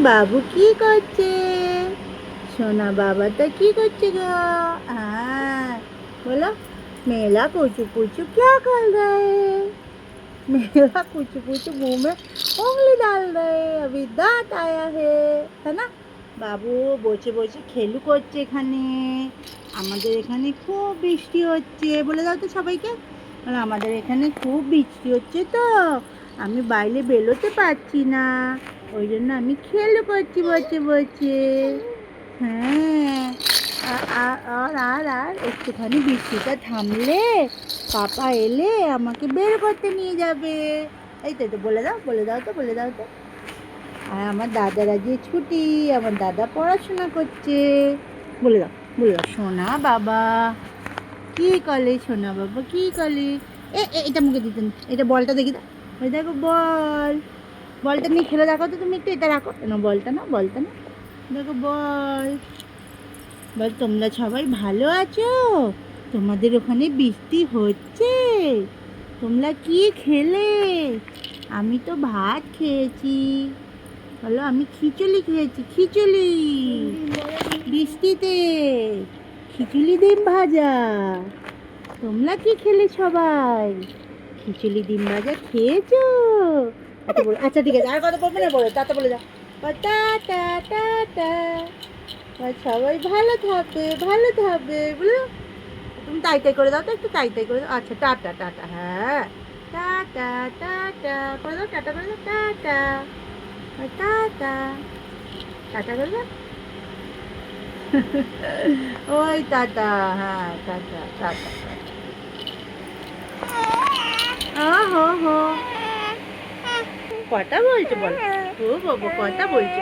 বাবু কি করছে? সোনা বাবাটা কি করছে গো? बोलो मेरा कुचू कुचू क्या कर रहा है? मेरा कुचू कुचू मुंह में उंगली डाल रहे अभी दांत आया है ना? বাবু বসে বসে খেলু করছে এখানে। আমাদের এখানে খুব বৃষ্টি হচ্ছে, বলে দাও তো সবাইকে। আর আমাদের এখানে খুব বৃষ্টি হচ্ছে তো আমি বাইরে বেরোতে পারছি না, ওই জন্য আমি খেলু করছি বসে বসে। হ্যাঁ, আর একটুখানি বৃষ্টিটা থামলে পাপা এলে আমাকে বের করতে নিয়ে যাবে। এই তো বলে দাও তো। আর আমার দাদারা যে ছুটি, আমার দাদা পড়াশোনা করছে। বলে দাও সোনা বাবা কি কলে, সোনা বাবা কি কলে। এটা মুখে দিতেন, এটা বলটা দেখি দাও। ওই দেখো বলটা নিয়ে খেলে দেখো তো তুমি একটু, এটা রাখো না, বলটা না দেখো বল তোমরা সবাই ভালো আছো? তোমাদের ওখানে বৃষ্টি হচ্ছে? তোমরা কি খেলে? আমি তো ভাত খেয়েছি। বলো আমি খিচুড়ি খেয়েছি, বৃষ্টিতে খিচুড়ি ডিম ভাজা। তোমরা কি খেলে সবাই? খিচুড়ি ডিম ভাজা খেয়েছো? আচ্ছা ঠিক আছে, আর কথা বলবে না, বলো টাটা বলে দাও। Tata tata. সবাই ভালো থাকবে বলো। তুমি তাই করে দাও তো, একটু তাই করে দাও। আচ্ছা টাটা টাটা, হ্যাঁ টাটা টাটা করে দাও, টাটা করে দাও, টাটা টাটা টাটা করে দাও। ওই টাটা, হ্যাঁ টাটা টাটা। হো কটা বলছো বলো? ও বাবা কটা বলছো?